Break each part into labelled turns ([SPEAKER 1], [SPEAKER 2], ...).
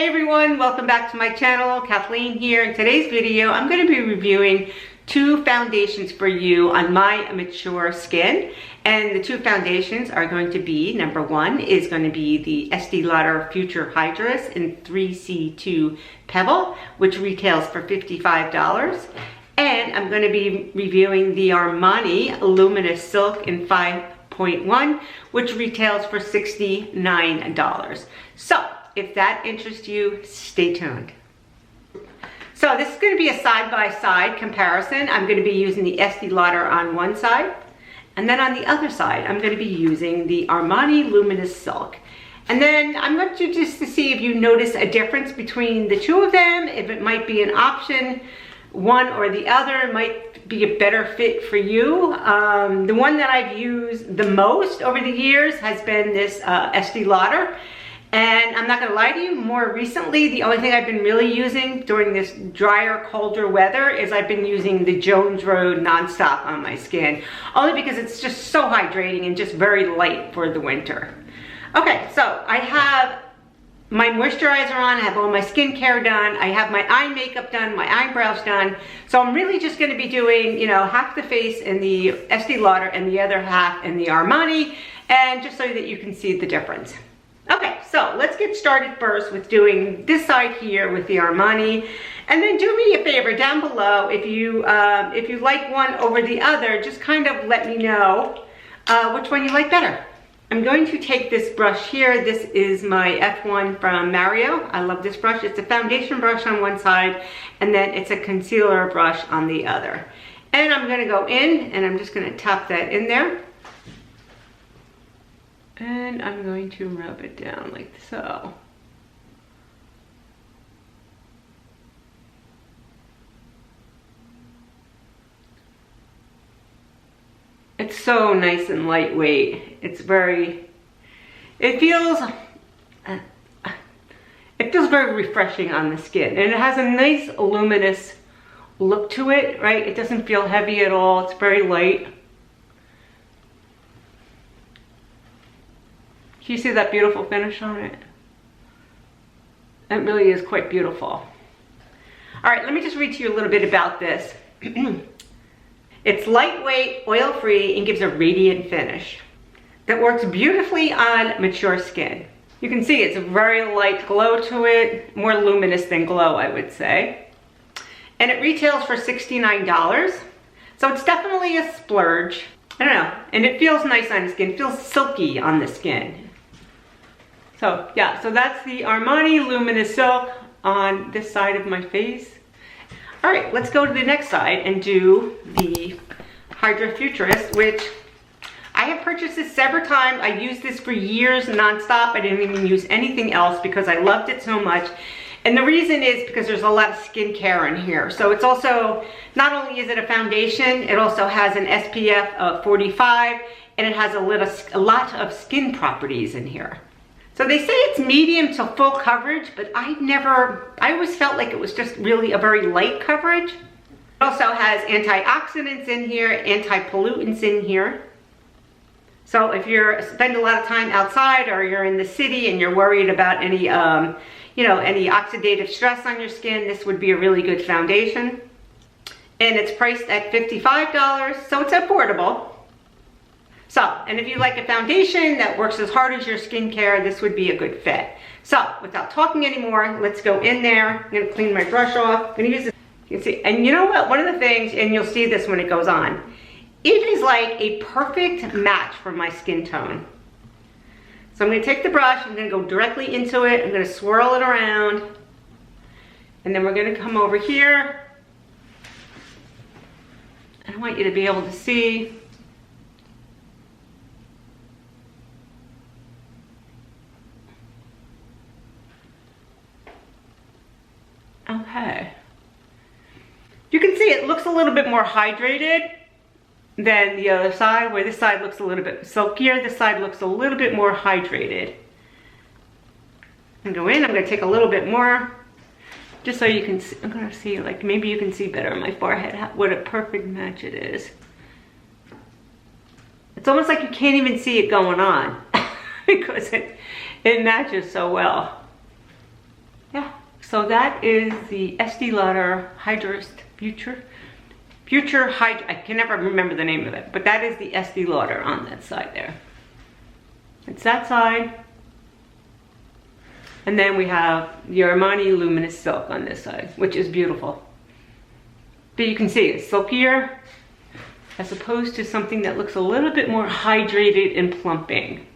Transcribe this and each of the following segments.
[SPEAKER 1] Hey everyone, welcome back to my channel. Kathleen here. In today's video, I'm going to be reviewing two foundations for you on my mature skin. And the two foundations are going to be, number one is going to be the Estee Lauder Hydra in 3C2 Pebble, which retails for $55. And I'm going to be reviewing the Armani Luminous Silk in 5.1, which retails for $69. So, if that interests you, stay tuned. So this is going to be a side-by-side comparison. I'm going to be using the Estee Lauder on one side, and then on the other side, I'm going to be using the Armani Luminous Silk. And then I'm going to just to see if you notice a difference between the two of them, if it might be an option, one or the other might be a better fit for you. The one that I've used the most over the years has been this Estee Lauder. And I'm not gonna lie to you, more recently, the only thing I've been really using during this drier, colder weather is I've been using the Jones Road Nonstop on my skin. Only because it's just so hydrating and just very light for the winter. Okay, so I have my moisturizer on, I have all my skincare done, I have my eye makeup done, my eyebrows done. So I'm really just gonna be doing, you know, half the face in the Estee Lauder and the other half in the Armani, and just so that you can see the difference. Okay, so let's get started first with doing this side here with the Armani, and then do me a favor down below if you like one over the other, just kind of let me know which one you like better. I'm going to take this brush here. This is my F1 from Mario. I love this brush. It's a foundation brush on one side, and then it's a concealer brush on the other. And I'm going to go in, and I'm just going to tap that in there. And I'm going to rub it down like so. It's so nice and lightweight. It's very, it feels very refreshing on the skin. And it has a nice luminous look to it, right? It doesn't feel heavy at all. It's very light. Can you see that beautiful finish on it? It really is quite beautiful. All right, let me just read to you a little bit about this. It's lightweight, oil-free, and gives a radiant finish that works beautifully on mature skin. You can see it's a very light glow to it, more luminous than glow, I would say. And it retails for $69. So it's definitely a splurge. I don't know, and it feels nice on the skin. It feels silky on the skin. So yeah, so that's the Armani Luminous Silk on this side of my face. All right, let's go to the next side and do the Hydra Futurist, which I have purchased this several times. I used this for years nonstop. I didn't even use anything else because I loved it so much. And the reason is because there's a lot of skincare in here. So it's also, not only is it a foundation, it also has an SPF of 45, and it has a lot of skin properties in here. So they say it's medium to full coverage, but I always felt like it was just really a very light coverage. It also has antioxidants in here, anti-pollutants in here. So if you spend a lot of time outside or you're in the city and you're worried about any, you know, any oxidative stress on your skin, this would be a really good foundation. And it's priced at $55, so it's affordable. So, and if you like a foundation that works as hard as your skincare, this would be a good fit. So, without talking anymore, let's go in there. I'm gonna clean my brush off. I'm gonna use this, you can see, and you know what? One of the things, and you'll see this when it goes on, it is like a perfect match for my skin tone. So I'm gonna take the brush, I'm gonna go directly into it, I'm gonna swirl it around, and then we're gonna come over here. I want you to be able to see. Okay. You can see it looks a little bit more hydrated than the other side, where this side looks a little bit silkier. This side looks a little bit more hydrated. I'm gonna go in, I'm gonna take a little bit more, just so you can see, I'm gonna see, like, maybe you can see better on my forehead what a perfect match it is. It's almost like you can't even see it going on because it matches so well. Yeah, So that is the Estee Lauder Hydra Hydra. I can never remember the name of it, but that is the Estee Lauder on that side there. It's that side. And then we have the Armani Luminous Silk on this side, which is beautiful. But you can see it's silkier as opposed to something that looks a little bit more hydrated and plumping.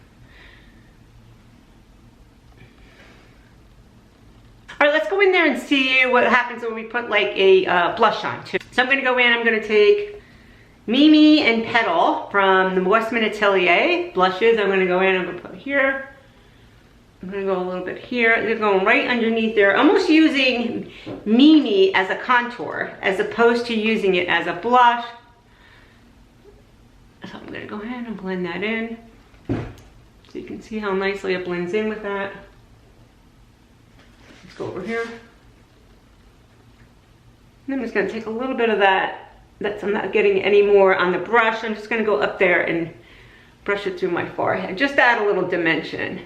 [SPEAKER 1] All right, let's go in there and see what happens when we put like a blush on too. So I'm gonna go in, I'm gonna take Mimi and Pebble from the Westman Atelier blushes. I'm gonna go in, I'm gonna put here. I'm gonna go a little bit here. They're going right underneath there, almost using Mimi as a contour as opposed to using it as a blush. So I'm gonna go ahead and blend that in. So you can see how nicely it blends in with that. Let's go over here. And I'm just gonna take a little bit of that. I'm not getting any more on the brush. I'm just gonna go up there and brush it through my forehead. Just to add a little dimension.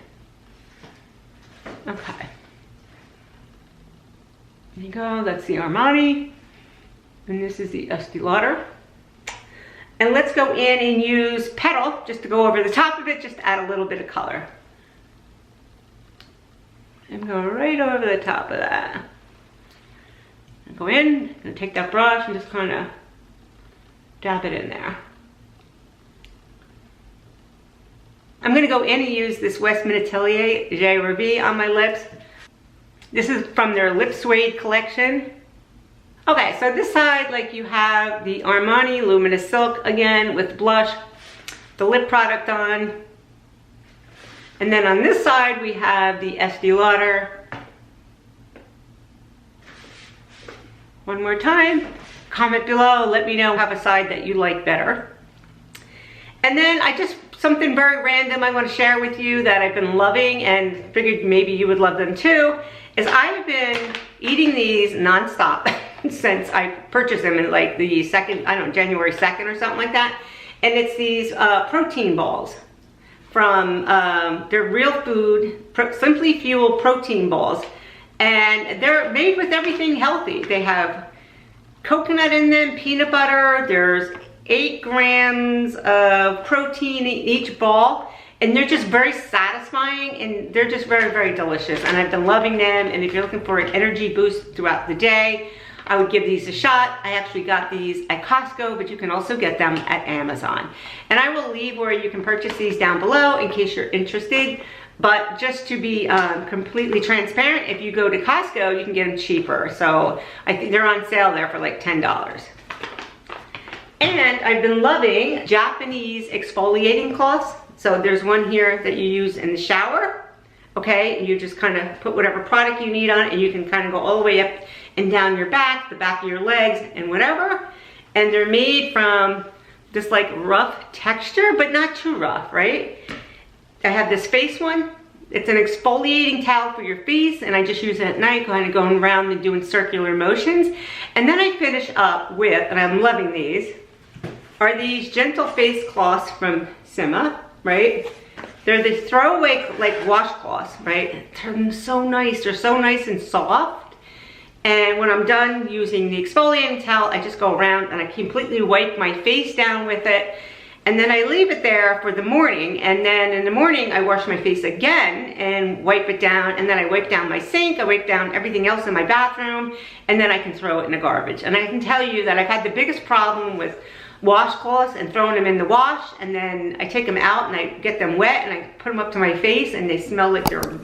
[SPEAKER 1] Okay. There you go, that's the Armani. And this is the Estee Lauder. And let's go in and use Pebble just to go over the top of it, just to add a little bit of color. And go right over the top of that. And go in, and take that brush and just kind of dab it in there. I'm gonna go in and use this Westman Atelier JeReve on my lips. This is from their Lip Suede collection. Okay, so this side, like you have the Armani Luminous Silk again with blush, the lip product on. And then on this side, we have the Estee Lauder. One more time, comment below, let me know, have a side that you like better. And then something very random I want to share with you that I've been loving and figured maybe you would love them too, is I've been eating these nonstop since I purchased them in like the January 2nd or something like that. And it's these protein balls from, they're real food, Simply Fuel protein balls. And they're made with everything healthy. They have coconut in them, peanut butter, there's 8 grams of protein in each ball, and they're just very satisfying, and they're just very, very delicious, and I've been loving them. And if you're looking for an energy boost throughout the day, I would give these a shot. I actually got these at Costco, but you can also get them at Amazon. And I will leave where you can purchase these down below in case you're interested. But just to be completely transparent, if you go to Costco, you can get them cheaper. So I think they're on sale there for like $10. And I've been loving Japanese exfoliating cloths. So there's one here that you use in the shower, okay? And you just kind of put whatever product you need on it, and you can kind of go all the way up and down your back, the back of your legs, and whatever. And they're made from this like rough texture, but not too rough, right? I have this face one. It's an exfoliating towel for your face, and I just use it at night, kind of going around and doing circular motions. And then I finish up with, and I'm loving these, are these gentle face cloths from Sima, right? They're the throwaway like washcloths, right? They're so nice. They're so nice and soft. And when I'm done using the exfoliating towel, I just go around and I completely wipe my face down with it. And then I leave it there for the morning. And then in the morning, I wash my face again and wipe it down. And then I wipe down my sink. I wipe down everything else in my bathroom. And then I can throw it in the garbage. And I can tell you that I've had the biggest problem with washcloths and throwing them in the wash, and then I take them out and I get them wet and I put them up to my face, and they smell like they're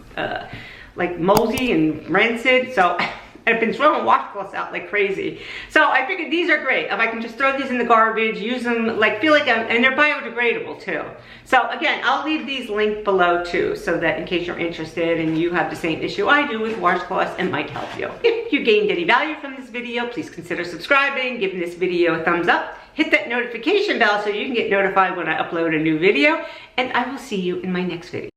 [SPEAKER 1] like moldy and rancid. So I've been throwing washcloths out like crazy. So I figured these are great. If I can just throw these in the garbage, use them, like feel like and they're biodegradable too. So again, I'll leave these linked below too, so that in case you're interested and you have the same issue I do with washcloths, and might help you. If you gained any value from this video, please consider subscribing, giving this video a thumbs up, hit that notification bell so you can get notified when I upload a new video, and I will see you in my next video.